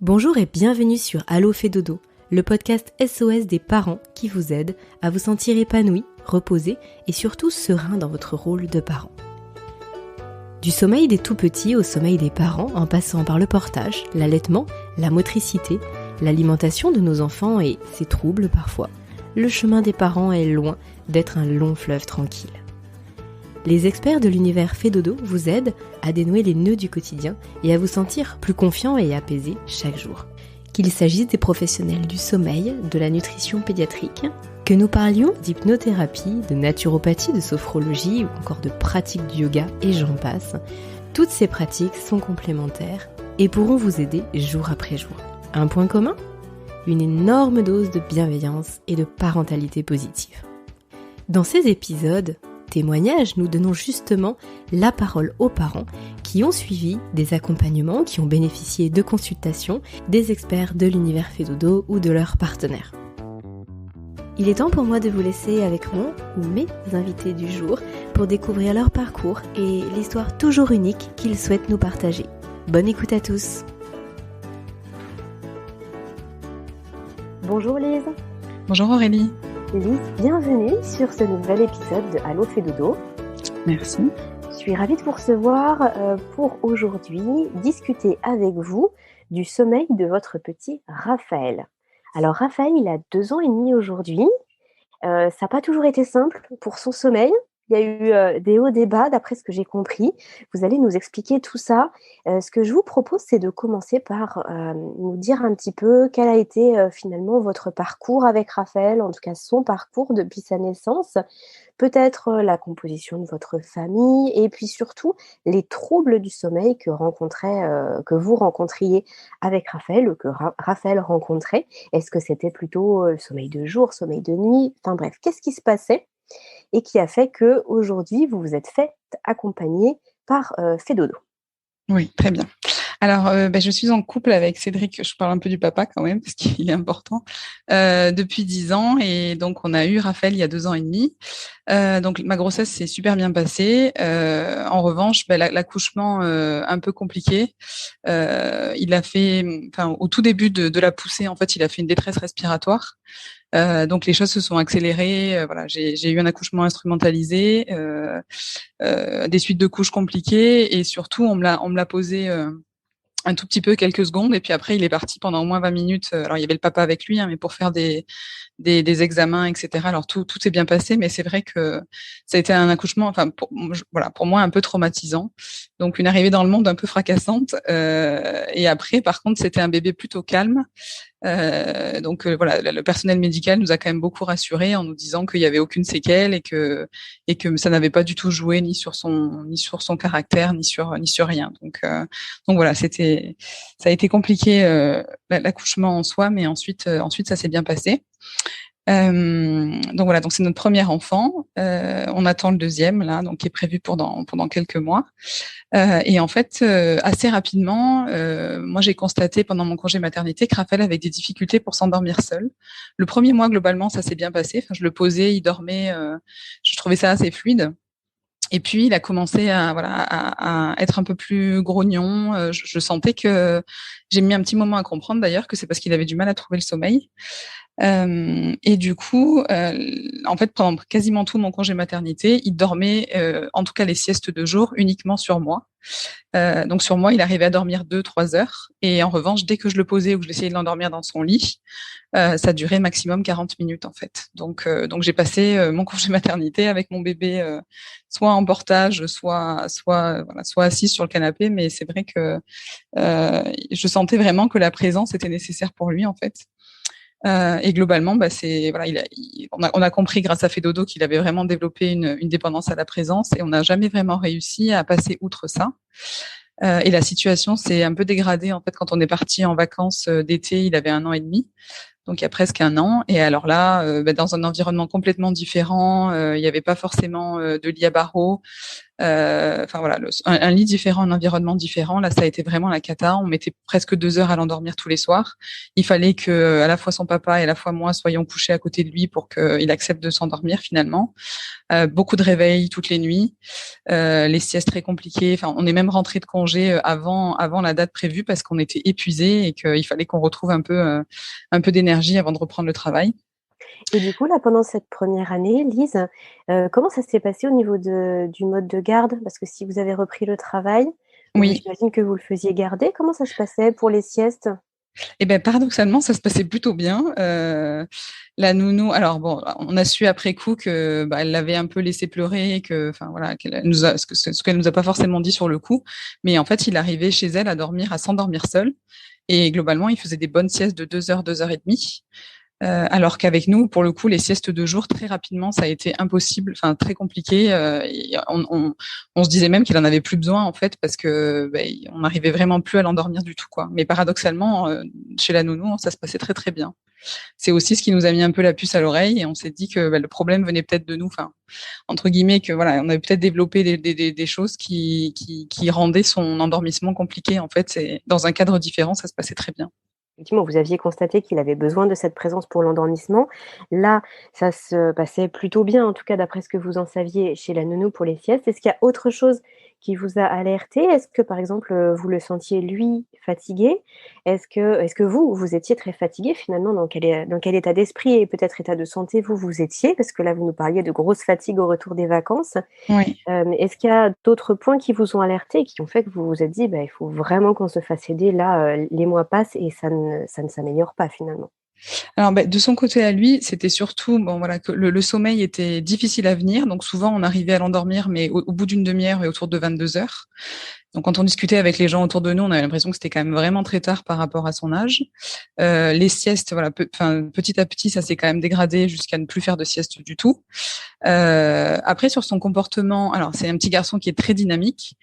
Bonjour et bienvenue sur Allo fait dodo, le podcast SOS des parents qui vous aide à vous sentir épanoui, reposé et surtout serein dans votre rôle de parent. Du sommeil des tout-petits au sommeil des parents, en passant par le portage, l'allaitement, la motricité, l'alimentation de nos enfants et ses troubles parfois, le chemin des parents est loin d'être un long fleuve tranquille. Les experts de l'univers fait dodo vous aident à dénouer les nœuds du quotidien et à vous sentir plus confiant et apaisé chaque jour. Qu'il s'agisse des professionnels du sommeil, de la nutrition pédiatrique, que nous parlions d'hypnothérapie, de naturopathie, de sophrologie ou encore de pratiques du yoga et j'en passe, toutes ces pratiques sont complémentaires et pourront vous aider jour après jour. Un point commun ? Une énorme dose de bienveillance et de parentalité positive. Dans ces épisodes, témoignages, nous donnons justement la parole aux parents qui ont suivi des accompagnements, qui ont bénéficié de consultations des experts de l'univers fait dodo ou de leurs partenaires. Il est temps pour moi de vous laisser avec mon ou mes invités du jour pour découvrir leur parcours et l'histoire toujours unique qu'ils souhaitent nous partager. Bonne écoute à tous. Bonjour Lise. Bonjour Aurélie. Lise, bienvenue sur ce nouvel épisode de Allo fait dodo. Merci. Je suis ravie de vous recevoir pour aujourd'hui discuter avec vous du sommeil de votre petit Raphaël. Alors Raphaël, il a 2 ans et demi aujourd'hui. Ça n'a pas toujours été simple pour son sommeil. Il y a eu des hauts, des bas, d'après ce que j'ai compris. Vous allez nous expliquer tout ça. Ce que je vous propose, c'est de commencer par nous dire un petit peu quel a été finalement votre parcours avec Raphaël, en tout cas son parcours depuis sa naissance. Peut-être la composition de votre famille et puis surtout les troubles du sommeil que vous rencontriez avec Raphaël ou que Raphaël rencontrait. Est-ce que c'était plutôt sommeil de jour, sommeil de nuit ? Enfin bref, qu'est-ce qui se passait et qui a fait qu'aujourd'hui, vous vous êtes fait accompagner par Fait Dodo. Oui, très bien. Alors, je suis en couple avec Cédric, je parle un peu du papa quand même, parce qu'il est important, depuis 10 ans. Et donc, on a eu Raphaël il y a 2 ans et demi. Donc, ma grossesse s'est super bien passée. En revanche, l'accouchement, un peu compliqué. Il a fait, au tout début de la poussée, en fait, il a fait une détresse respiratoire. Donc les choses se sont accélérées. J'ai eu un accouchement instrumentalisé, des suites de couches compliquées et surtout on me l'a posé un tout petit peu, quelques secondes, et puis après il est parti pendant au moins 20 minutes. Alors il y avait le papa avec lui, mais pour faire des examens, etc. Alors tout s'est bien passé, mais c'est vrai que ça a été un accouchement, pour moi un peu traumatisant. Donc une arrivée dans le monde un peu fracassante. Et après, par contre, c'était un bébé plutôt calme. Le personnel médical nous a quand même beaucoup rassurés en nous disant qu'il y avait aucune séquelle et que ça n'avait pas du tout joué ni sur son caractère ni sur rien. Donc voilà, ça a été compliqué l'accouchement en soi, mais ensuite ça s'est bien passé. Donc c'est notre premier enfant. On attend le deuxième là, donc qui est prévu pendant quelques mois. Et en fait, assez rapidement, moi j'ai constaté pendant mon congé maternité que Raphaël avait des difficultés pour s'endormir seul. Le premier mois globalement, ça s'est bien passé. Enfin, je le posais, il dormait. Je trouvais ça assez fluide. Et puis il a commencé à être un peu plus grognon. Je sentais que j'ai mis un petit moment à comprendre d'ailleurs que c'est parce qu'il avait du mal à trouver le sommeil. Et du coup, en fait, pendant quasiment tout mon congé maternité, il dormait, en tout cas les siestes de jour, uniquement sur moi. Donc sur moi, il arrivait à dormir 2-3 heures. Et en revanche, dès que je le posais ou que j'essayais de l'endormir dans son lit, ça durait maximum 40 minutes en fait. Donc j'ai passé mon congé maternité avec mon bébé, soit en portage, soit assis sur le canapé. Mais c'est vrai que je sentais vraiment que la présence était nécessaire pour lui en fait. Et globalement, on a compris grâce à Fait Dodo qu'il avait vraiment développé une dépendance à la présence et on n'a jamais vraiment réussi à passer outre ça. Et la situation s'est un peu dégradée en fait quand on est parti en vacances d'été. Il avait 1 an et demi. donc il y a presque un an. Et alors là, dans un environnement complètement différent, il n'y avait pas forcément de lit à barreaux. Enfin voilà, un lit différent, un environnement différent. Là, ça a été vraiment la cata. On mettait presque 2 heures à l'endormir tous les soirs. Il fallait que à la fois son papa et à la fois moi soyons couchés à côté de lui pour qu'il accepte de s'endormir finalement. Beaucoup de réveils toutes les nuits, les siestes très compliquées. Enfin, on est même rentré de congé avant la date prévue parce qu'on était épuisés et qu'il fallait qu'on retrouve un peu d'énergie avant de reprendre le travail. Et du coup, là, pendant cette première année, Lise, comment ça s'est passé au niveau du mode de garde? Parce que si vous avez repris le travail, Oui. j'imagine que vous le faisiez garder. Comment ça se passait pour les siestes? Eh ben paradoxalement, ça se passait plutôt bien. La nounou, alors bon, on a su après coup que elle l'avait un peu laissé pleurer, que, enfin voilà, ce qu'elle nous a pas forcément dit sur le coup, mais en fait, il arrivait chez elle à dormir, à s'endormir seul, et globalement, il faisait des bonnes siestes de 2 heures, 2 heures et demie. Alors qu'avec nous, pour le coup, les siestes de jour, très rapidement, ça a été impossible, enfin très compliqué. Et on se disait même qu'il en avait plus besoin en fait, parce que on n'arrivait vraiment plus à l'endormir du tout, quoi. Mais paradoxalement, chez la nounou, ça se passait très très bien. C'est aussi ce qui nous a mis un peu la puce à l'oreille, et on s'est dit que le problème venait peut-être de nous, enfin entre guillemets, que voilà, on avait peut-être développé des choses qui rendaient son endormissement compliqué. En fait, c'est dans un cadre différent, ça se passait très bien. Effectivement, vous aviez constaté qu'il avait besoin de cette présence pour l'endormissement. Là, ça se passait plutôt bien, en tout cas d'après ce que vous en saviez chez la nounou pour les siestes. Est-ce qu'il y a autre chose qui vous a alerté? Est-ce que, par exemple, vous le sentiez, lui, fatigué? Est-ce que vous étiez très fatigué finalement? Dans quel état d'esprit et peut-être état de santé vous étiez? Parce que là, vous nous parliez de grosse fatigue au retour des vacances. Oui. Est-ce qu'il y a d'autres points qui vous ont alerté et qui ont fait que vous vous êtes dit: «Il faut vraiment qu'on se fasse aider là, les mois passent et ça ne s'améliore pas finalement»? Alors, de son côté à lui, c'était surtout, bon voilà, que le sommeil était difficile à venir. Donc souvent, on arrivait à l'endormir, mais au bout d'une demi-heure et autour de 22 heures. Donc quand on discutait avec les gens autour de nous, on avait l'impression que c'était quand même vraiment très tard par rapport à son âge. Les siestes, voilà, petit à petit, ça s'est quand même dégradé jusqu'à ne plus faire de sieste du tout. Après, sur son comportement, alors c'est un petit garçon qui est très dynamique.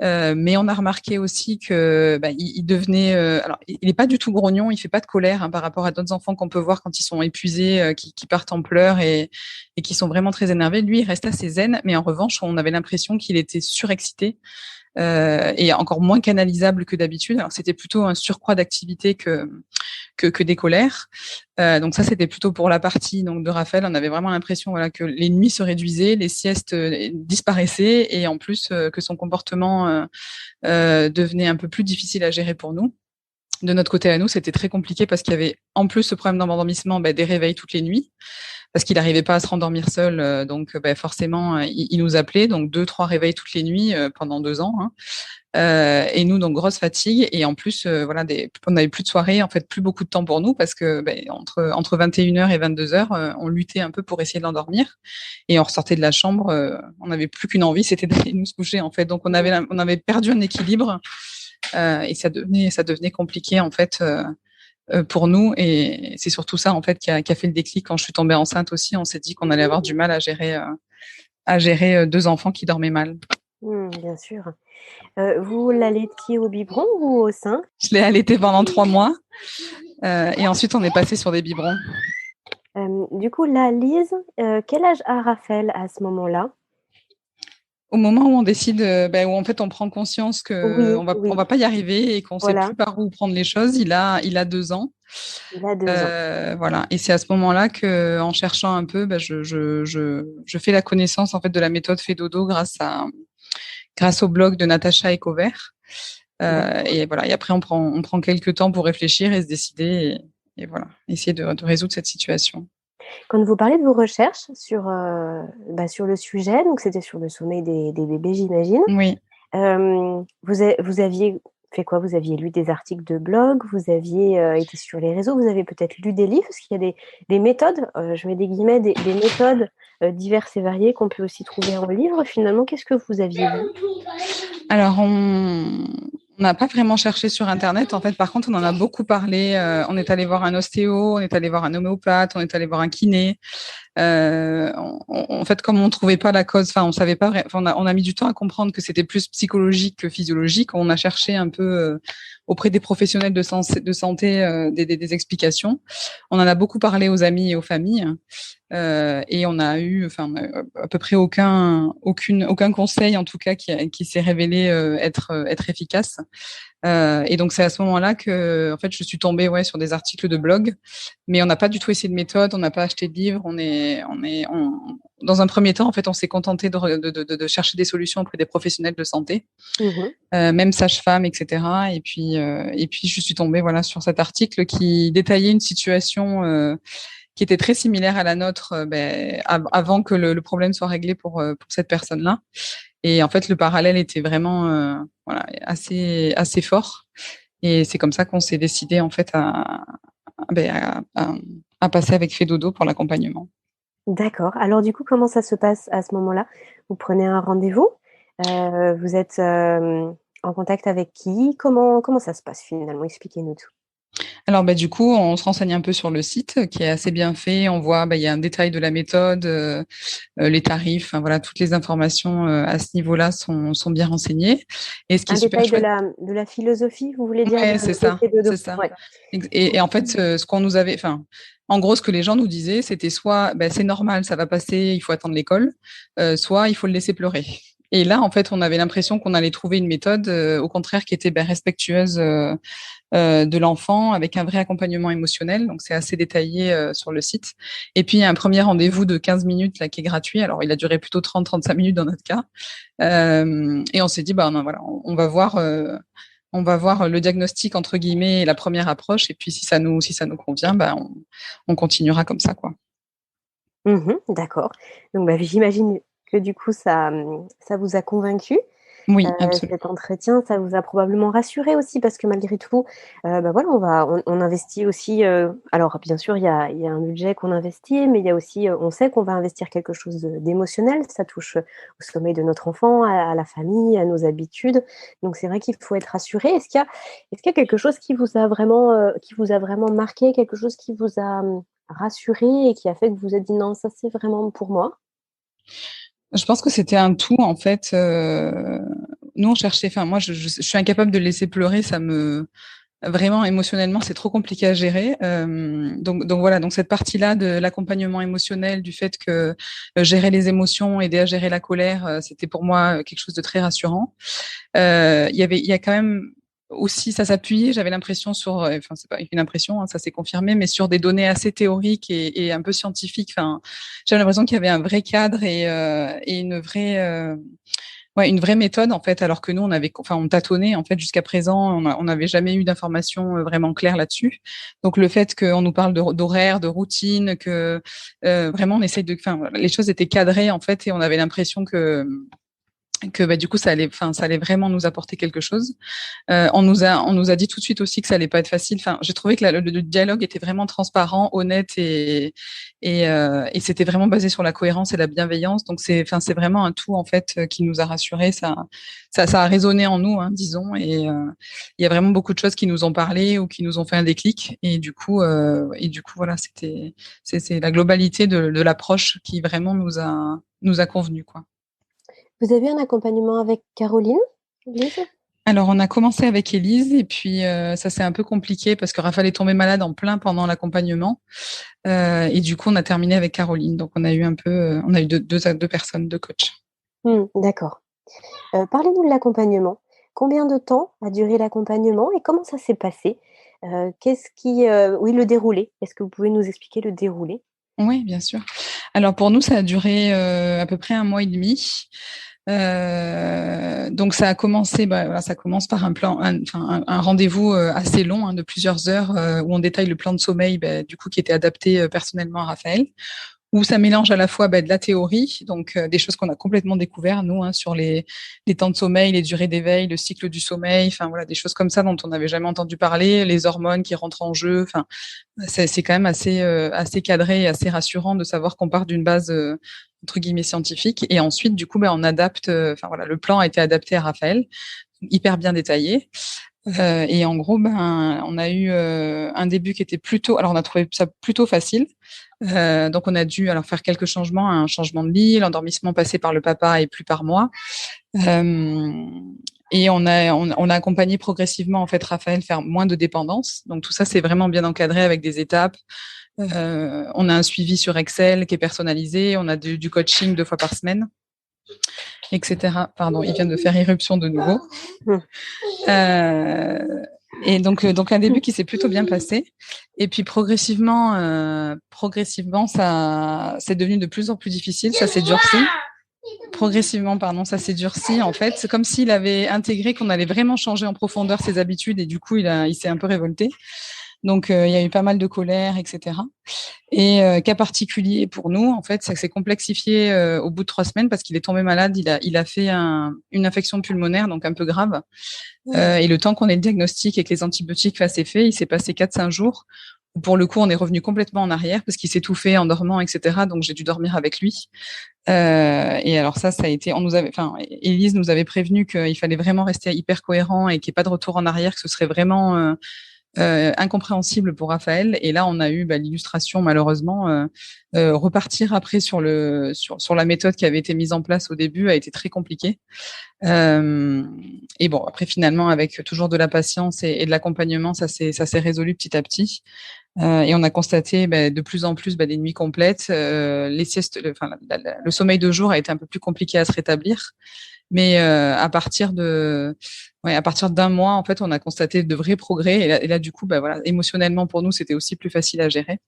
Mais on a remarqué aussi que il devenait, alors il n'est pas du tout grognon, il fait pas de colère, hein, par rapport à d'autres enfants qu'on peut voir quand ils sont épuisés, qui partent en pleurs et qui sont vraiment très énervés. Lui, il reste assez zen, mais en revanche, on avait l'impression qu'il était surexcité. Et encore moins canalisable que d'habitude. Alors c'était plutôt un surcroît d'activité que des colères. Donc ça, c'était plutôt pour la partie donc de Raphaël. On avait vraiment l'impression, voilà, que les nuits se réduisaient, les siestes disparaissaient, et en plus que son comportement devenait un peu plus difficile à gérer pour nous. De notre côté à nous, c'était très compliqué parce qu'il y avait en plus ce problème d'endormissement, des réveils toutes les nuits, parce qu'il n'arrivait pas à se rendormir seul. Donc forcément, il nous appelait, donc 2-3 réveils toutes les nuits pendant 2 ans. Hein. Et nous, donc grosse fatigue, et en plus voilà, on n'avait plus de soirée, en fait plus beaucoup de temps pour nous, parce que entre 21h et 22h, on luttait un peu pour essayer de l'endormir, et on ressortait de la chambre, on n'avait plus qu'une envie, c'était d'aller nous se coucher en fait. Donc on avait perdu un équilibre, et ça devenait compliqué en fait pour nous, et c'est surtout ça en fait qui a fait le déclic. Quand je suis tombée enceinte aussi, on s'est dit qu'on allait avoir du mal à gérer 2 enfants qui dormaient mal. Bien sûr. Vous l'allaitiez au biberon ou au sein? Je l'ai allaité pendant 3 mois, et ensuite on est passé sur des biberons. Du coup, là, Lise, quel âge a Raphaël à ce moment-là? Au moment où on décide, où en fait on prend conscience que Oui. on va pas y arriver et qu'on sait Voilà, plus par où prendre les choses, il a 2 ans. il a 2 ans. Voilà, et c'est à ce moment-là que, en cherchant un peu, je fais la connaissance en fait de la méthode Fedodo grâce au blog de Natacha Ecovert. Et voilà, et après on prend quelques temps pour réfléchir et se décider, et voilà, essayer de résoudre cette situation. Quand vous parlez de vos recherches sur le sujet, donc c'était sur le sommeil des bébés, j'imagine. Oui. Vous aviez fait quoi? Vous aviez lu des articles de blog? Vous aviez été sur les réseaux? Vous avez peut-être lu des livres? Parce qu'il y a des méthodes, je mets des guillemets, des méthodes diverses et variées qu'on peut aussi trouver en livre. Finalement, qu'est-ce que vous aviez lu? Alors, on n'a pas vraiment cherché sur Internet. En fait, par contre, on en a beaucoup parlé. On est allé voir un ostéo, on est allé voir un homéopathe, on est allé voir un kiné. En fait, comme on trouvait pas la cause, enfin, on savait pas, on a mis du temps à comprendre que c'était plus psychologique que physiologique. On a cherché un peu, auprès des professionnels de santé des explications. On en a beaucoup parlé aux amis et aux familles. Et on a eu, à peu près aucun conseil, en tout cas, qui s'est révélé être efficace. Et donc c'est à ce moment-là que, en fait, je suis tombée sur des articles de blog, mais on n'a pas du tout essayé de méthode, on n'a pas acheté de livres, dans un premier temps, en fait, on s'est contenté de chercher des solutions auprès des professionnels de santé, même sages-femmes, etc. Et puis je suis tombée sur cet article qui détaillait une situation qui était très similaire à la nôtre avant que le problème soit réglé pour cette personne-là. Et en fait, le parallèle était vraiment assez fort. Et c'est comme ça qu'on s'est décidé en fait à passer avec Fedodo pour l'accompagnement. D'accord. Alors du coup, comment ça se passe à ce moment-là? Vous prenez un rendez-vous? Vous êtes, en contact avec qui? Comment ça se passe finalement? Expliquez-nous tout. Alors du coup, on se renseigne un peu sur le site qui est assez bien fait. On voit il y a un détail de la méthode, les tarifs, toutes les informations à ce niveau-là sont bien renseignées. Et ce qui Un est super détail chouette, de la philosophie, vous voulez dire, c'est ça, Fedodo? c'est ça. Ouais. Et en fait, ce qu'on nous avait, en gros, ce que les gens nous disaient, c'était soit c'est normal, ça va passer, il faut attendre l'école, soit il faut le laisser pleurer. Et là, en fait, on avait l'impression qu'on allait trouver une méthode, au contraire, qui était respectueuse de l'enfant, avec un vrai accompagnement émotionnel. Donc, c'est assez détaillé sur le site. Et puis, il y a un premier rendez-vous de 15 minutes là qui est gratuit. Alors, il a duré plutôt 30-35 minutes dans notre cas. Et on s'est dit, on va voir. On va voir le diagnostic entre guillemets et la première approche. Et puis, si ça nous convient, on continuera comme ça, quoi. D'accord. Donc j'imagine que du coup ça vous a convaincu. Oui, absolument. Cet entretien, ça vous a probablement rassuré aussi parce que malgré tout, on investit aussi, alors bien sûr il y a un budget qu'on investit, mais il y a aussi, on sait qu'on va investir quelque chose d'émotionnel. Ça touche, au sommeil de notre enfant, à la famille, à nos habitudes. Donc c'est vrai qu'il faut être rassuré. Est-ce qu'il y a quelque chose qui vous a vraiment marqué, quelque chose qui vous a, rassuré et qui a fait que vous vous êtes dit: «Non, ça c'est vraiment pour moi»? Je pense que c'était un tout, en fait. Nous, on cherchait. Moi, je suis incapable de le laisser pleurer. Ça me vraiment émotionnellement, c'est trop compliqué à gérer. Donc voilà. Donc cette partie-là de l'accompagnement émotionnel, du fait que gérer les émotions, aider à gérer la colère, c'était pour moi quelque chose de très rassurant. Il y a quand même aussi, ça s'appuyait, j'avais l'impression sur, c'est pas une impression, hein, ça s'est confirmé, mais sur des données assez théoriques et un peu scientifiques. J'avais l'impression qu'il y avait un vrai cadre et une vraie méthode en fait, alors que nous on tâtonnait en fait jusqu'à présent, on n'avait jamais eu d'informations vraiment claires là-dessus. Donc le fait qu'on nous parle d'horaire, de routine, que vraiment on essaye les choses étaient cadrées en fait, et on avait l'impression que du coup ça allait vraiment nous apporter quelque chose. On nous a dit tout de suite aussi que ça allait pas être facile. J'ai trouvé que le dialogue était vraiment transparent, honnête et c'était vraiment basé sur la cohérence et la bienveillance. Donc c'est vraiment un tout en fait qui nous a rassurés. Ça a résonné en nous, hein, disons. Et il y a vraiment beaucoup de choses qui nous ont parlé ou qui nous ont fait un déclic. Et du coup voilà, c'est la globalité de l'approche qui vraiment nous a convenu, quoi. Vous avez un accompagnement avec Caroline, Lise? Alors, on a commencé avec Élise et puis ça s'est un peu compliqué parce que Raphaël est tombé malade en plein pendant l'accompagnement et du coup on a terminé avec Caroline. Donc on a eu deux personnes, deux coachs. D'accord. Parlez-nous de l'accompagnement. Combien de temps a duré l'accompagnement et comment ça s'est passé? Le déroulé. Est-ce que vous pouvez nous expliquer le déroulé? Oui, bien sûr. Alors pour nous, ça a duré à peu près 1 mois et demi. Donc ça a commencé, ça commence par un rendez-vous assez long, hein, de plusieurs heures où on détaille le plan de sommeil, du coup qui était adapté personnellement à Raphaël, où ça mélange à la fois de la théorie, donc des choses qu'on a complètement découvert nous, hein, sur les temps de sommeil, les durées d'éveil, le cycle du sommeil, des choses comme ça dont on n'avait jamais entendu parler, les hormones qui rentrent en jeu. C'est quand même assez cadré et assez rassurant de savoir qu'on part d'une base entre guillemets scientifique, et ensuite du coup on adapte. Le plan a été adapté à Raphaël, hyper bien détaillé. Et en gros, on a eu un début qui était on a trouvé ça plutôt facile. Donc on a dû faire quelques changements, un changement de lit, l'endormissement passé par le papa et plus par moi. Et on a accompagné progressivement en fait Raphaël faire moins de dépendance. Donc tout ça c'est vraiment bien encadré avec des étapes. On a un suivi sur Excel qui est personnalisé. On a du coaching 2 fois par semaine, etc. Pardon, il vient de faire irruption de nouveau. Et donc un début qui s'est plutôt bien passé. Et puis progressivement, ça c'est devenu de plus en plus difficile. Ça s'est durci. Progressivement, ça s'est durci. En fait, c'est comme s'il avait intégré qu'on allait vraiment changer en profondeur ses habitudes et du coup, il s'est un peu révolté. Donc, il y a eu pas mal de colère, etc. Et cas particulier pour nous, en fait, ça s'est complexifié au bout de 3 semaines parce qu'il est tombé malade. Il a fait une infection pulmonaire, donc un peu grave. Et le temps qu'on ait le diagnostic et que les antibiotiques fassent effet, il s'est passé 4-5 jours. Pour le coup, on est revenu complètement en arrière parce qu'il s'étouffait en dormant, etc. Donc, j'ai dû dormir avec lui. Et alors ça a été, Élise nous avait prévenu qu'il fallait vraiment rester hyper cohérent et qu'il n'y ait pas de retour en arrière, que ce serait vraiment incompréhensible pour Raphaël. Et là, on a eu l'illustration, malheureusement, repartir après sur la méthode qui avait été mise en place au début a été très compliqué. Et bon, après finalement, avec toujours de la patience et de l'accompagnement, ça s'est résolu petit à petit. Et on a constaté de plus en plus des nuits complètes. Les siestes, le sommeil de jour a été un peu plus compliqué à se rétablir. Mais à partir d'un mois, en fait, on a constaté de vrais progrès. Et là du coup, émotionnellement pour nous, c'était aussi plus facile à gérer.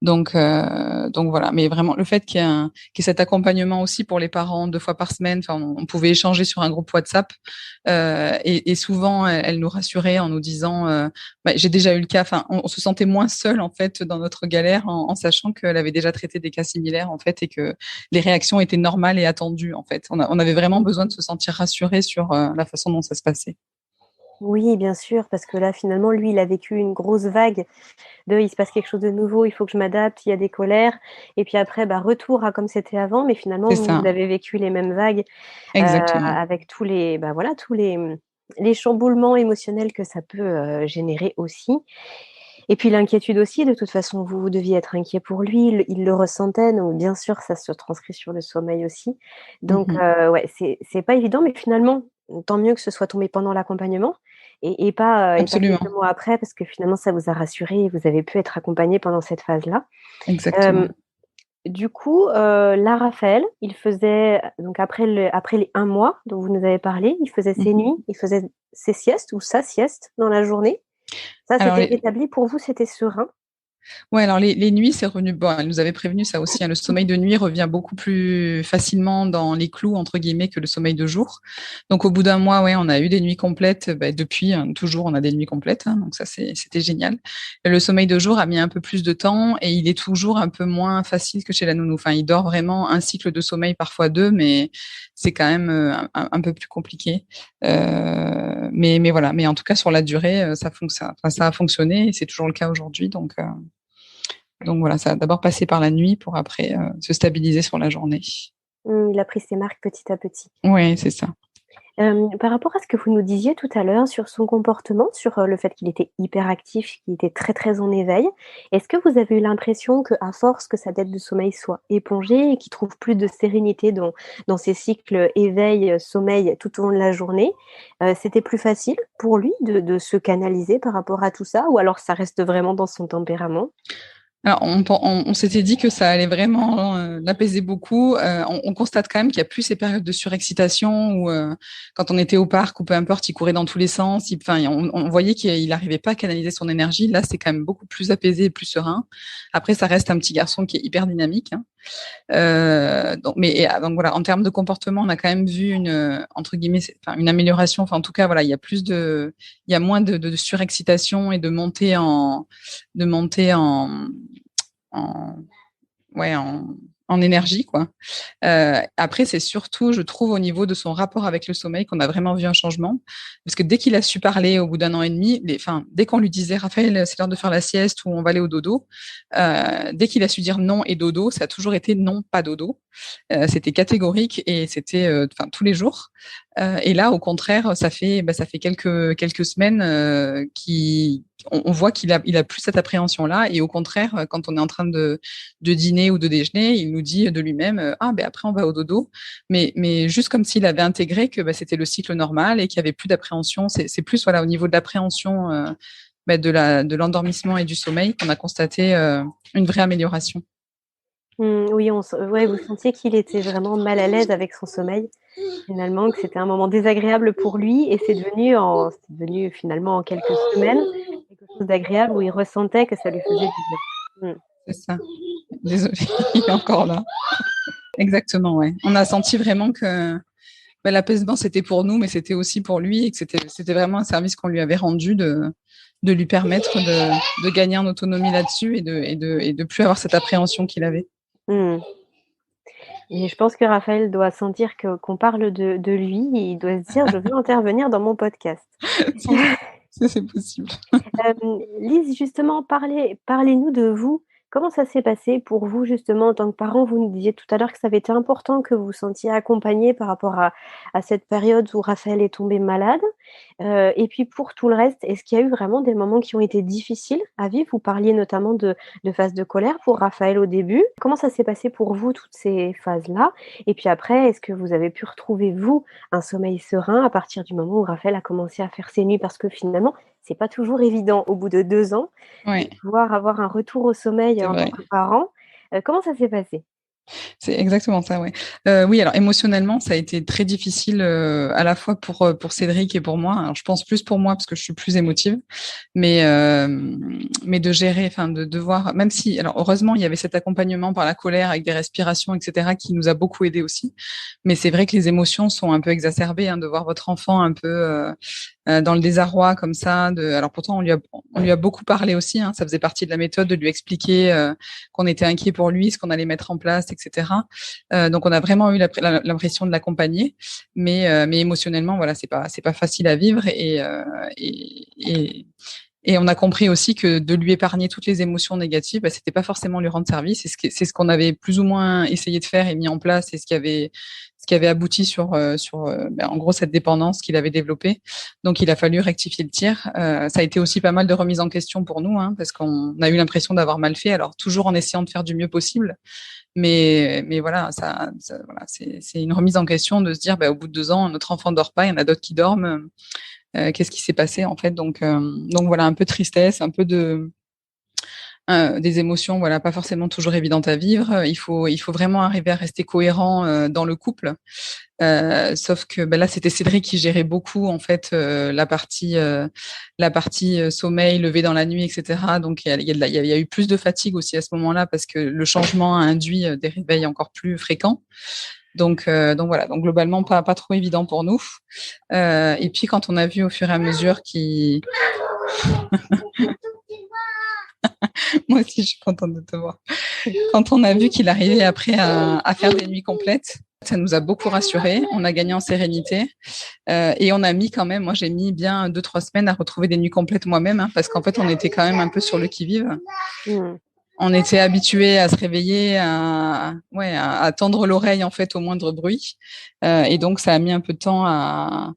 Donc voilà. Mais vraiment, le fait qu'il y ait cet accompagnement aussi pour les parents 2 fois par semaine. Enfin, on pouvait échanger sur un groupe WhatsApp et souvent, elle nous rassurait en nous disant, j'ai déjà eu le cas. Enfin, on se sentait moins seul en fait dans notre galère en sachant qu'elle avait déjà traité des cas similaires en fait et que les réactions étaient normales et attendues en fait. On avait vraiment besoin de se sentir rassuré sur la façon dont ça se passait. Oui, bien sûr, parce que là, finalement, lui, il a vécu une grosse vague il se passe quelque chose de nouveau, il faut que je m'adapte, il y a des colères. Et puis après, retour à comme c'était avant. Mais finalement, vous avez vécu les mêmes vagues avec tous les chamboulements émotionnels que ça peut générer aussi. Et puis l'inquiétude aussi, de toute façon, vous deviez être inquiet pour lui, il le ressentait, donc bien sûr, ça se transcrit sur le sommeil aussi. Donc c'est pas évident, mais finalement, tant mieux que ce soit tombé pendant l'accompagnement et pas quelques mois après, parce que finalement, ça vous a rassuré et vous avez pu être accompagné pendant cette phase-là. Exactement. Du coup, là, Raphaël, il faisait donc après les 1 mois dont vous nous avez parlé, il faisait ses nuits, il faisait ses siestes ou sa sieste dans la journée. Ça, c'était établi pour vous, c'était serein? Ouais, alors les nuits, c'est revenu. Bon, elle nous avait prévenu ça aussi. Le sommeil de nuit revient beaucoup plus facilement dans les clous entre guillemets que le sommeil de jour. Donc au bout d'un mois, on a eu des nuits complètes. Depuis, toujours, on a des nuits complètes. Donc ça, c'était génial. Le sommeil de jour a mis un peu plus de temps et il est toujours un peu moins facile que chez la nounou. Enfin, il dort vraiment un cycle de sommeil, parfois 2, mais c'est quand même un peu plus compliqué. Mais voilà. Mais en tout cas, sur la durée, ça a fonctionné et c'est toujours le cas aujourd'hui. Donc voilà, ça a d'abord passé par la nuit pour après se stabiliser sur la journée. Il a pris ses marques petit à petit. Oui, c'est ça. Par rapport à ce que vous nous disiez tout à l'heure sur son comportement, sur le fait qu'il était hyperactif, qu'il était très, très en éveil, est-ce que vous avez eu l'impression qu'à force que sa dette de sommeil soit épongée et qu'il trouve plus de sérénité dans ses cycles éveil-sommeil tout au long de la journée, c'était plus facile pour lui de se canaliser par rapport à tout ça, ou alors ça reste vraiment dans son tempérament? Alors, on s'était dit que ça allait vraiment l'apaiser beaucoup. On constate quand même qu'il y a plus ces périodes de surexcitation où, quand on était au parc ou peu importe, il courait dans tous les sens. On voyait qu'il n'arrivait pas à canaliser son énergie. Là, c'est quand même beaucoup plus apaisé et plus serein. Après, ça reste un petit garçon qui est hyper dynamique. Donc voilà, en termes de comportement, on a quand même vu entre guillemets, une amélioration. Enfin, en tout cas, voilà, il y a moins de surexcitation et de montée en énergie, quoi. Après, c'est surtout, je trouve, au niveau de son rapport avec le sommeil qu'on a vraiment vu un changement. Parce que dès qu'il a su parler au bout d'1 an et demi, dès qu'on lui disait, Raphaël, c'est l'heure de faire la sieste ou on va aller au dodo, dès qu'il a su dire non et dodo, ça a toujours été non, pas dodo. C'était catégorique et c'était, tous les jours. Et là, au contraire, ça fait quelques semaines on voit qu'il a plus cette appréhension-là. Et au contraire, quand on est en train de dîner ou de déjeuner, il nous dit de lui-même, après on va au dodo. Mais juste comme s'il avait intégré que c'était le cycle normal et qu'il y avait plus d'appréhension. C'est plus au niveau de l'appréhension de l'endormissement et du sommeil qu'on a constaté une vraie amélioration. Oui, vous sentiez qu'il était vraiment mal à l'aise avec son sommeil, finalement, que c'était un moment désagréable pour lui et c'est devenu finalement en quelques semaines quelque chose d'agréable où il ressentait que ça lui faisait du bien. C'est ça. Désolée, il est encore là. Exactement, ouais. On a senti vraiment que l'apaisement, c'était pour nous, mais c'était aussi pour lui et que c'était vraiment un service qu'on lui avait rendu de lui permettre de gagner en autonomie là-dessus et de plus avoir cette appréhension qu'il avait. Et je pense que Raphaël doit sentir qu'on parle de lui et il doit se dire: «Je veux intervenir dans mon podcast». Ça, c'est possible. Lise, justement, parlez-nous de vous. Comment ça s'est passé pour vous, justement, en tant que parent? Vous nous disiez tout à l'heure que ça avait été important que vous vous sentiez accompagnés par rapport à cette période où Raphaël est tombé malade. Et puis pour tout le reste, est-ce qu'il y a eu vraiment des moments qui ont été difficiles à vivre? Vous parliez notamment de phases de colère pour Raphaël au début. Comment ça s'est passé pour vous, toutes ces phases-là? Et puis après, est-ce que vous avez pu retrouver, vous, un sommeil serein à partir du moment où Raphaël a commencé à faire ses nuits? Parce que finalement, c'est pas toujours évident au bout de 2 ans de pouvoir avoir un retour au sommeil en tant que parent. Comment ça s'est passé? C'est exactement ça, ouais. Oui, alors émotionnellement, ça a été très difficile à la fois pour Cédric et pour moi. Alors, je pense plus pour moi parce que je suis plus émotive, mais de gérer, de devoir, même si, alors heureusement, il y avait cet accompagnement par la colère avec des respirations, etc., qui nous a beaucoup aidé aussi. Mais c'est vrai que les émotions sont un peu exacerbées, de voir votre enfant un peu dans le désarroi comme ça. Alors pourtant, on lui a beaucoup parlé aussi. Ça faisait partie de la méthode de lui expliquer qu'on était inquiet pour lui, ce qu'on allait mettre en place, etc. Donc on a vraiment eu l'impression de l'accompagner, mais émotionnellement, voilà, c'est pas facile à vivre et on a compris aussi que de lui épargner toutes les émotions négatives, c'était pas forcément lui rendre service. C'est ce qu'on avait plus ou moins essayé de faire et mis en place, et ce qui avait abouti sur en gros cette dépendance qu'il avait développée. Donc il a fallu rectifier le tir. Ça a été aussi pas mal de remises en question pour nous, parce qu'on a eu l'impression d'avoir mal fait. Alors toujours en essayant de faire du mieux possible. Mais voilà, voilà, c'est une remise en question de se dire, au bout de 2 ans, notre enfant dort pas, il y en a d'autres qui dorment. Qu'est-ce qui s'est passé en fait? Donc voilà, un peu de tristesse, un peu des émotions, voilà, pas forcément toujours évidentes à vivre. Il faut vraiment arriver à rester cohérent dans le couple. Sauf que là, c'était Cédric qui gérait beaucoup en fait la partie sommeil, lever dans la nuit, etc. Donc il y a eu plus de fatigue aussi à ce moment-là parce que le changement a induit des réveils encore plus fréquents. Donc voilà, donc globalement pas trop évident pour nous. Et puis quand on a vu au fur et à mesure qu'il moi aussi je suis contente de te voir. Quand on a vu qu'il arrivait après à faire des nuits complètes, ça nous a beaucoup rassurés. On a gagné en sérénité et on a mis quand même, moi j'ai mis bien 2-3 semaines à retrouver des nuits complètes moi-même, parce qu'en fait on était quand même un peu sur le qui-vive. On était habitué à se réveiller, à tendre l'oreille en fait au moindre bruit, et donc ça a mis un peu de temps à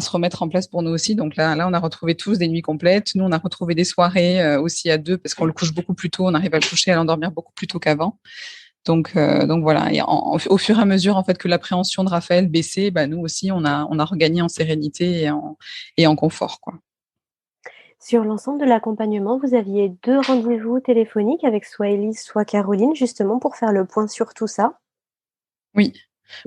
se remettre en place pour nous aussi. Donc là, on a retrouvé tous des nuits complètes. Nous, on a retrouvé des soirées aussi à 2 parce qu'on le couche beaucoup plus tôt. On arrive à le coucher, à l'endormir beaucoup plus tôt qu'avant. Donc voilà. Et au fur et à mesure en fait que l'appréhension de Raphaël baissait, nous aussi on a regagné en sérénité et en confort, quoi. Sur l'ensemble de l'accompagnement, vous aviez 2 rendez-vous téléphoniques avec soit Élise, soit Caroline, justement pour faire le point sur tout ça? Oui.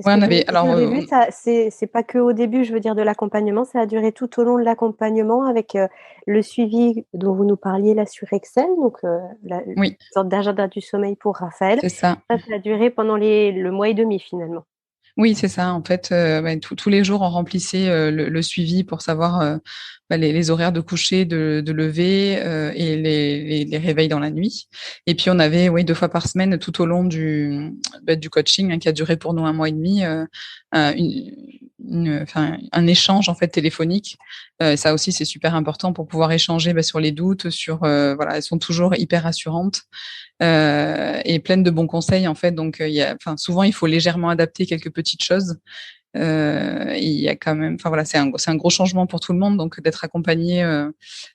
Ouais, on avait alors au début, ça c'est pas qu'au début, je veux dire, de l'accompagnement, ça a duré tout au long de l'accompagnement avec, le suivi dont vous nous parliez là sur Excel, donc une sorte d'agenda du sommeil pour Raphaël. C'est ça. Ça a duré pendant le mois et demi finalement. Oui, c'est ça. En fait, tous les jours, on remplissait le suivi pour savoir les horaires de coucher, de lever et les réveils dans la nuit. Et puis, on avait 2 fois par semaine tout au long du coaching qui a duré pour nous 1 mois et demi, un échange en fait téléphonique. Ça aussi, c'est super important pour pouvoir échanger sur les doutes, sur elles sont toujours hyper rassurantes. Et pleine de bons conseils en fait. Donc souvent il faut légèrement adapter quelques petites choses Il y a quand même, enfin voilà, c'est un gros changement pour tout le monde, donc d'être accompagné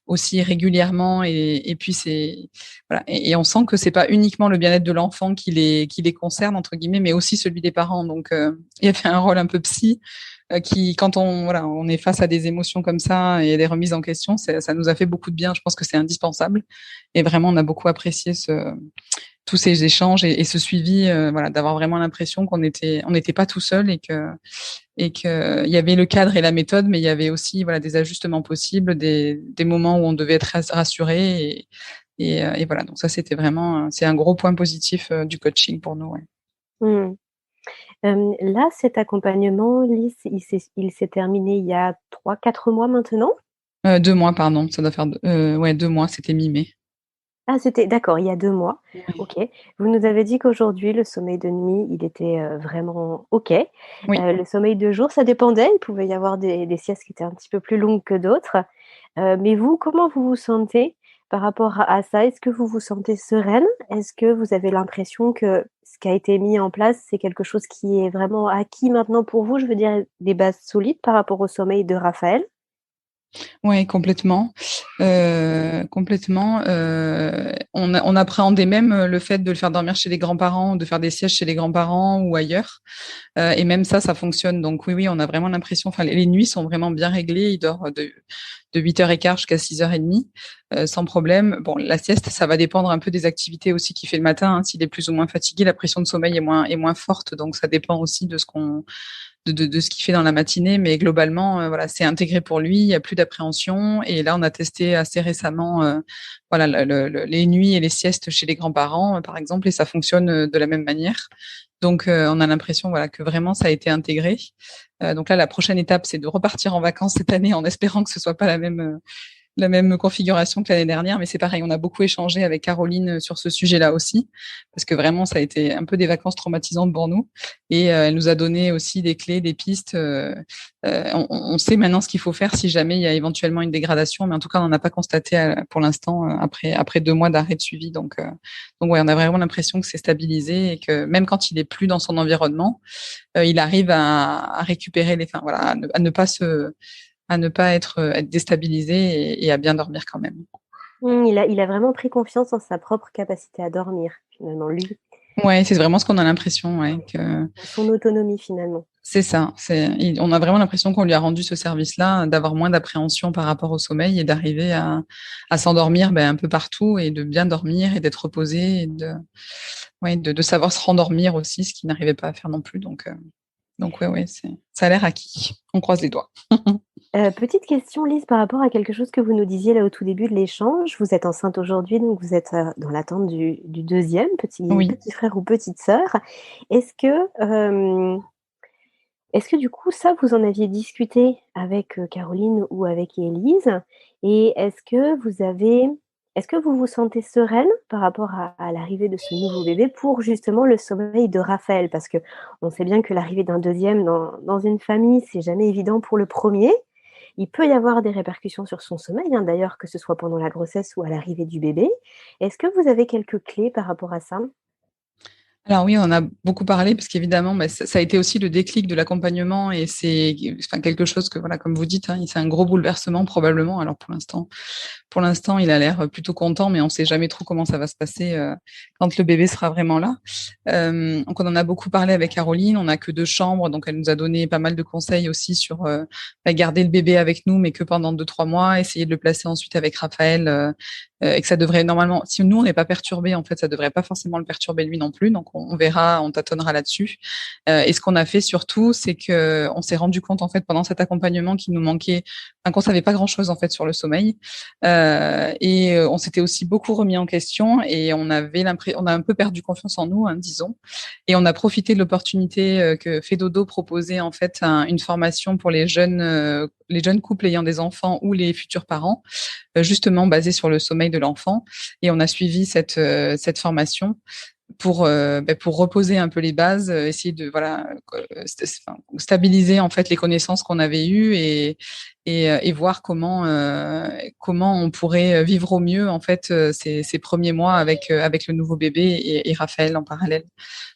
aussi régulièrement et puis c'est voilà et on sent que c'est pas uniquement le bien-être de l'enfant qui les concerne entre guillemets, mais aussi celui des parents. Donc il y avait un rôle un peu psy qui, quand on est face à des émotions comme ça et des remises en question, ça nous a fait beaucoup de bien. Je pense que c'est indispensable et vraiment on a beaucoup apprécié tous ces échanges et ce suivi, voilà, d'avoir vraiment l'impression on n'était pas tout seul et que il y avait le cadre et la méthode, mais il y avait aussi voilà des ajustements possibles, des moments où on devait être rassuré et voilà. Donc ça, c'était vraiment c'est un gros point positif du coaching pour nous. Ouais. Mmh. Là, cet accompagnement, Lys, il s'est terminé il y a 3-4 mois maintenant? 2 mois, pardon, ça doit faire ouais 2 mois, c'était mi-mai. Ah, c'était d'accord, il y a 2 mois. Oui. OK. Vous nous avez dit qu'aujourd'hui, le sommeil de nuit, il était, vraiment OK. Oui. Le sommeil de jour, ça dépendait. Il pouvait y avoir des siestes qui étaient un petit peu plus longues que d'autres. Mais vous, comment vous vous sentez par rapport à ça? Est-ce que vous vous sentez sereine? Est-ce que vous avez l'impression que ce qui a été mis en place, c'est quelque chose qui est vraiment acquis maintenant pour vous? Je veux dire des bases solides par rapport au sommeil de Raphaël? Ouais, complètement, complètement. On appréhendait même le fait de le faire dormir chez les grands-parents, de faire des sièges chez les grands-parents ou ailleurs. Et même ça fonctionne. Donc oui, on a vraiment l'impression. Enfin, les nuits sont vraiment bien réglées. Il dort de 8h15 jusqu'à 6h30 sans problème. Bon, la sieste, ça va dépendre un peu des activités aussi qu'il fait le matin. Hein. S'il est plus ou moins fatigué, la pression de sommeil est moins forte. Donc ça dépend aussi de de ce qu'il fait dans la matinée, mais globalement, voilà, c'est intégré pour lui. Il y a plus d'appréhension. Et là, on a testé assez récemment, voilà, les nuits et les siestes chez les grands-parents, par exemple, et ça fonctionne de la même manière. Donc, on a l'impression, voilà, que vraiment ça a été intégré. Donc là, la prochaine étape, c'est de repartir en vacances cette année, en espérant que ce soit pas la même configuration que l'année dernière, mais c'est pareil, on a beaucoup échangé avec Caroline sur ce sujet-là aussi, parce que vraiment, ça a été un peu des vacances pour nous, et elle nous a donné aussi des clés, des pistes. On sait maintenant ce qu'il faut faire si jamais il y a éventuellement une dégradation, mais en tout cas, on n'en a pas constaté pour l'instant après 2 mois d'arrêt de suivi. Donc ouais, on a vraiment l'impression que c'est stabilisé et que même quand il est plus dans son environnement, il arrive à récupérer enfin voilà, à ne pas être déstabilisé et à bien dormir quand même. Mmh, il a vraiment pris confiance en sa propre capacité à dormir, finalement, lui, Ouais, c'est vraiment ce qu'on a l'impression, ouais, que en son autonomie, finalement. c'est ça. On a vraiment l'impression qu'on lui a rendu ce service-là, d'avoir moins d'appréhension par rapport au sommeil et d'arriver à s'endormir un peu partout et de bien dormir et d'être reposé et ouais, de savoir se rendormir aussi, ce qu'il n'arrivait pas à faire non plus. Donc ouais, ça a l'air acquis. On croise les doigts. Petite question, Lise, par rapport à quelque chose que vous nous disiez là au tout début de l'échange. Vous êtes enceinte aujourd'hui, donc vous êtes, dans l'attente du 2e Oui. petit frère ou petite sœur. Est-ce que, est-ce que du coup ça vous en aviez discuté avec, Caroline ou avec Élise? Et est-ce que vous vous sentez sereine par rapport à l'arrivée de ce nouveau bébé pour justement le sommeil de Raphaël? Parce qu'on sait bien que l'arrivée d'un deuxième dans une famille, c'est jamais évident pour le premier. Il peut y avoir des répercussions sur son sommeil, hein, d'ailleurs, que ce soit pendant la grossesse ou à l'arrivée du bébé. Est-ce que vous avez quelques clés par rapport à ça? Alors oui, on en a beaucoup parlé parce qu'évidemment, ça a été aussi le déclic de l'accompagnement et c'est enfin quelque chose que voilà, comme vous dites, hein, c'est un gros bouleversement probablement. Alors pour l'instant, il a l'air plutôt content, mais on sait jamais trop comment ça va se passer quand le bébé sera vraiment là. Donc on en a beaucoup parlé avec Caroline. On n'a que 2 chambres, donc elle nous a donné pas mal de conseils aussi sur garder le bébé avec nous, mais que pendant 2-3 mois, essayer de le placer ensuite avec Raphaël. Et que ça devrait normalement, si nous on n'est pas perturbé, en fait, ça devrait pas forcément le perturber lui non plus. Donc on verra, on tâtonnera là-dessus. Et ce qu'on a fait surtout, c'est que on s'est rendu compte en fait pendant cet accompagnement qu'il nous manquait, enfin, qu'on savait pas grand-chose en fait sur le sommeil. On s'était aussi beaucoup remis en question et on a un peu perdu confiance en nous, hein, disons. Et on a profité de l'opportunité que Fedodo proposait en fait une formation pour les jeunes couples ayant des enfants ou les futurs parents justement basé sur le sommeil de l'enfant. Et on a suivi cette formation pour reposer un peu les bases, essayer de stabiliser en fait les connaissances qu'on avait eues et voir comment on pourrait vivre au mieux en fait ces premiers mois avec le nouveau bébé et Raphaël en parallèle.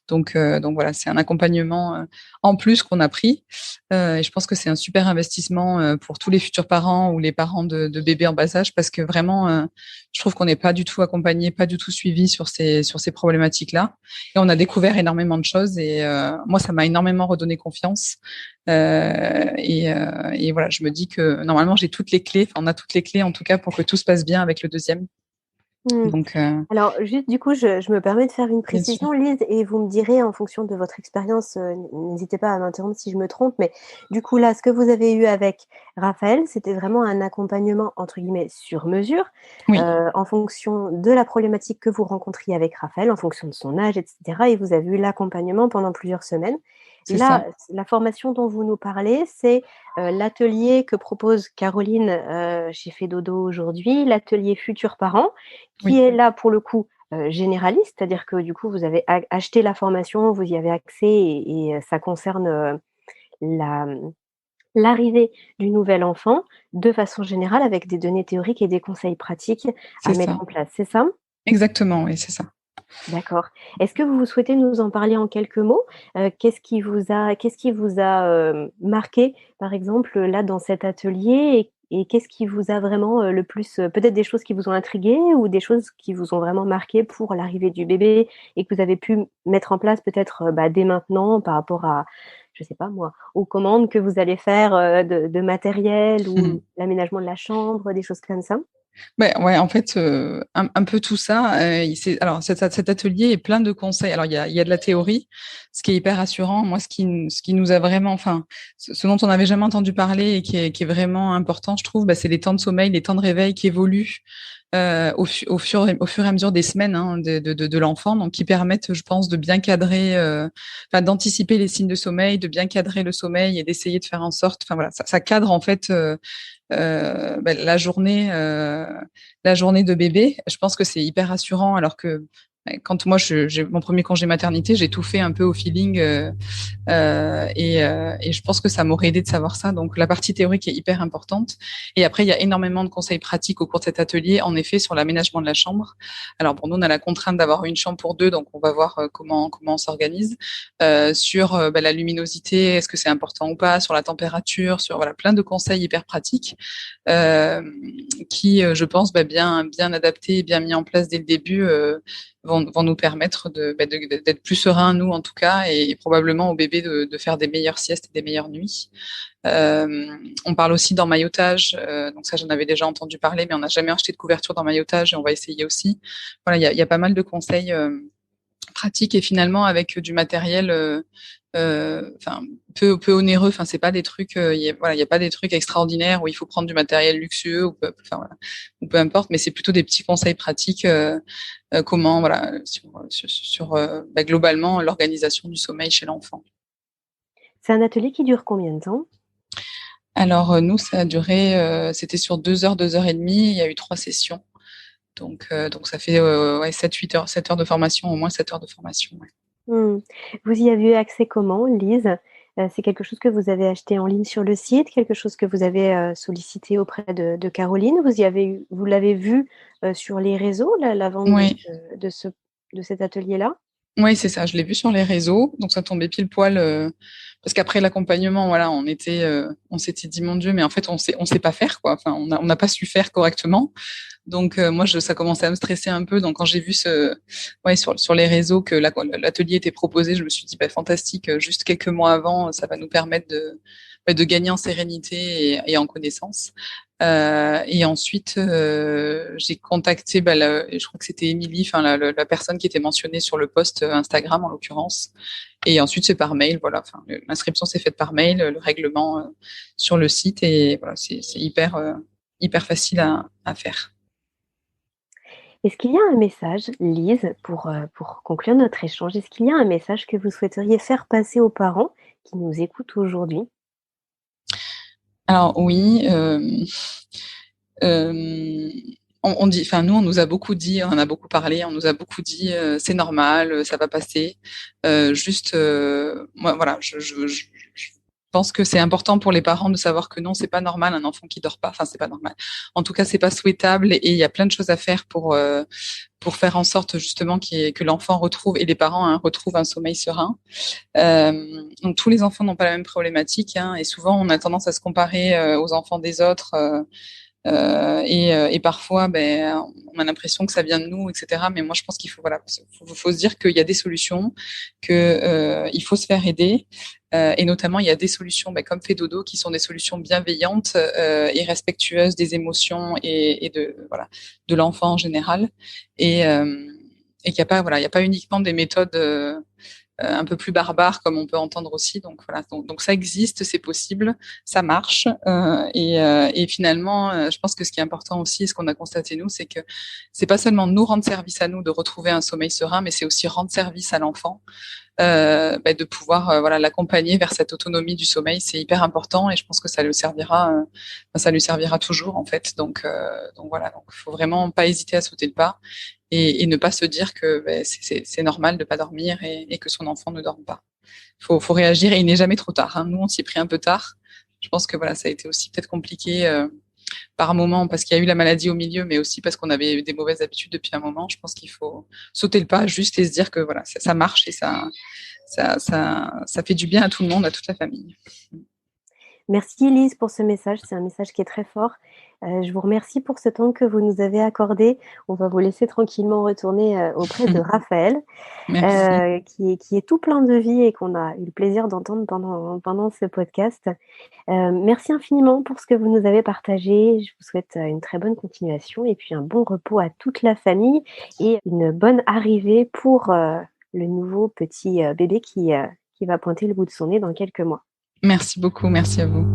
Donc voilà, c'est un accompagnement en plus qu'on a pris. Et je pense que c'est un super investissement pour tous les futurs parents ou les parents de bébés en bas âge, parce que vraiment, je trouve qu'on n'est pas du tout accompagné, pas du tout suivi sur ces problématiques-là. Et on a découvert énormément de choses. Et moi, ça m'a énormément redonné confiance. Et voilà, je me dis que normalement, j'ai toutes les clés. Enfin, on a toutes les clés, en tout cas, pour que tout se passe bien avec le deuxième. Mmh. Donc, Alors juste du coup, je me permets de faire une bien sûr. précision Lise et vous me direz en fonction de votre expérience, n'hésitez pas à m'interrompre si je me trompe, mais du coup là, ce que vous avez eu avec Raphaël, c'était vraiment un accompagnement entre guillemets «sur mesure», Oui, en fonction de la problématique que vous rencontriez avec Raphaël, en fonction de son âge et cetera et vous avez eu l'accompagnement pendant plusieurs semaines. c'est ça. Là, la formation dont vous nous parlez, c'est, l'atelier que propose Caroline, chez Fedodo aujourd'hui, l'atelier Futurs Parents, qui Oui, est là pour le coup, généraliste, c'est-à-dire que du coup vous avez acheté la formation, vous y avez accès et ça concerne, la, l'arrivée du nouvel enfant de façon générale avec des données théoriques et des conseils pratiques à c'est mettre ça. en place, c'est ça? Exactement, oui, c'est ça. D'accord. Est-ce que vous souhaitez nous en parler en quelques mots? Qu'est-ce qui vous a, marqué, par exemple, là, dans cet atelier et qu'est-ce qui vous a vraiment, le plus, peut-être des choses qui vous ont intrigué ou des choses qui vous ont vraiment marqué pour l'arrivée du bébé et que vous avez pu mettre en place peut-être, dès maintenant par rapport à, je sais pas moi, aux commandes que vous allez faire, de matériel ou l'aménagement de la chambre, des choses comme ça? Ouais, ouais, en fait, un peu tout ça. Alors, cet atelier est plein de conseils. Alors, il y a de la théorie, ce qui est hyper rassurant. Moi, ce qui nous a vraiment, enfin, ce dont on n'avait jamais entendu parler et qui est vraiment important, je trouve, bah, c'est les temps de sommeil, les temps de réveil qui évoluent au fur et à mesure des semaines hein, de l'enfant, donc qui permettent, je pense, de bien cadrer, enfin, d'anticiper les signes de sommeil, de bien cadrer le sommeil et d'essayer de faire en sorte, enfin voilà, ça cadre en fait. La journée de bébé. Je pense que c'est hyper rassurant alors que quand moi j'ai mon premier congé maternité, j'ai tout fait un peu au feeling et je pense que ça m'aurait aidé de savoir ça. Donc la partie théorique est hyper importante. Et après il y a énormément de conseils pratiques au cours de cet atelier, en effet sur l'aménagement de la chambre. Alors bon, nous on a la contrainte d'avoir une chambre pour deux, donc on va voir comment on s'organise sur la luminosité, est-ce que c'est important ou pas, sur la température, sur voilà plein de conseils hyper pratiques euh, qui, je pense, bien adaptés et bien mis en place dès le début, vont nous permettre d'être plus sereins, nous en tout cas, et probablement au bébé de faire des meilleures siestes et des meilleures nuits. On parle aussi d'emmaillotage, donc ça j'en avais déjà entendu parler, mais on n'a jamais acheté de couverture d'emmaillotage et on va essayer aussi. Voilà, il y a pas mal de conseils pratiques et finalement avec du matériel enfin peu onéreux, enfin c'est pas des trucs il y a pas des trucs extraordinaires où il faut prendre du matériel luxueux enfin voilà, ou peu importe, mais c'est plutôt des petits conseils pratiques comment voilà sur globalement l'organisation du sommeil chez l'enfant. C'est un atelier qui dure combien de temps? Alors nous ça a duré c'était sur 2 heures et demie, il y a eu 3 sessions. Donc ça fait ouais, 7 heures de formation, au moins 7 heures de formation. Ouais. Mmh. Vous y avez eu accès comment, Lise? C'est quelque chose que vous avez acheté en ligne sur le site? Quelque chose que vous avez, sollicité auprès de Caroline? Vous l'avez vu, sur les réseaux, la vente Oui, de cet atelier-là? oui, c'est ça. Je l'ai vu sur les réseaux, donc ça tombait pile poil parce qu'après l'accompagnement, voilà, on s'était dit mon Dieu, mais en fait on sait pas faire quoi. Enfin, on n'a pas su faire correctement. Donc moi, ça commençait à me stresser un peu. Donc quand j'ai vu ouais, sur les réseaux que l'atelier était proposé, je me suis dit bah, fantastique. Juste quelques mois avant, ça va nous permettre de gagner en sérénité et en connaissance. Et ensuite, j'ai contacté, je crois que c'était Émilie, enfin la personne qui était mentionnée sur le post Instagram en l'occurrence. Et ensuite, c'est par mail, voilà. Enfin, l'inscription s'est faite par mail, le règlement sur le site, et voilà, c'est hyper facile à faire. Est-ce qu'il y a un message, Lise, pour conclure notre échange, est-ce qu'il y a un message que vous souhaiteriez faire passer aux parents qui nous écoutent aujourd'hui? Alors oui, euh, on dit, enfin nous, on nous a beaucoup dit, on en a beaucoup parlé, on nous a beaucoup dit, c'est normal, ça va passer. Juste, moi, voilà, pense que c'est important pour les parents de savoir que non, c'est pas normal un enfant qui dort pas. Enfin, c'est pas normal. En tout cas, c'est pas souhaitable et il y a plein de choses à faire pour faire en sorte justement que l'enfant retrouve et les parents retrouvent un sommeil serein. Donc tous les enfants n'ont pas la même problématique et souvent on a tendance à se comparer aux enfants des autres. Et parfois, on a l'impression que ça vient de nous, etc. Mais moi, je pense qu'il faut se dire qu'il y a des solutions, que il faut se faire aider, et notamment il y a des solutions, comme Fait Dodo, qui sont des solutions bienveillantes et respectueuses des émotions et de l'enfant en général, et qu'il n'y a pas uniquement des méthodes un peu plus barbare comme on peut entendre aussi. Donc voilà, donc ça existe, c'est possible, ça marche. Et finalement, je pense que ce qui est important aussi, et ce qu'on a constaté nous, c'est que c'est pas seulement nous rendre service à nous de retrouver un sommeil serein, mais c'est aussi rendre service à l'enfant. De pouvoir l'accompagner vers cette autonomie du sommeil, c'est hyper important et je pense que ça lui servira toujours en fait. Donc faut vraiment pas hésiter à sauter le pas et ne pas se dire que c'est normal de pas dormir et que son enfant ne dorme pas. Faut réagir et il n'est jamais trop tard. Nous on s'y est pris un peu tard. Je pense que ça a été aussi peut-être compliqué par moment parce qu'il y a eu la maladie au milieu, mais aussi parce qu'on avait des mauvaises habitudes depuis un moment. Je pense qu'il faut sauter le pas juste et se dire que ça marche et ça fait du bien à tout le monde, à toute la famille. Merci Lise pour ce message, c'est un message qui est très fort. Je vous remercie pour ce temps que vous nous avez accordé. On va vous laisser tranquillement retourner auprès de Raphaël, qui est tout plein de vie et qu'on a eu le plaisir d'entendre pendant ce podcast. Merci infiniment pour ce que vous nous avez partagé. Je vous souhaite une très bonne continuation et puis un bon repos à toute la famille et une bonne arrivée pour le nouveau petit bébé qui va pointer le bout de son nez dans quelques mois. Merci beaucoup, merci à vous.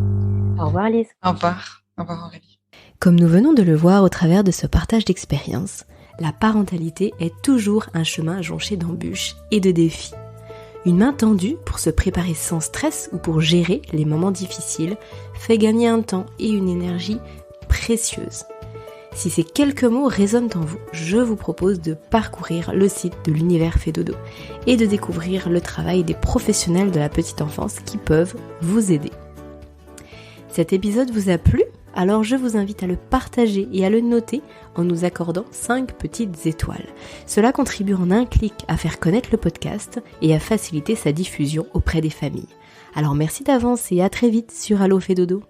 Au revoir Lise. Au revoir Aurélie. Comme nous venons de le voir au travers de ce partage d'expérience, la parentalité est toujours un chemin jonché d'embûches et de défis. Une main tendue pour se préparer sans stress ou pour gérer les moments difficiles fait gagner un temps et une énergie précieuse. Si ces quelques mots résonnent en vous, je vous propose de parcourir le site de l'univers Fait Dodo et de découvrir le travail des professionnels de la petite enfance qui peuvent vous aider. Cet épisode vous a plu ? Alors je vous invite à le partager et à le noter en nous accordant 5 petites étoiles. Cela contribue en un clic à faire connaître le podcast et à faciliter sa diffusion auprès des familles. Alors merci d'avance et à très vite sur Allo Fait Dodo.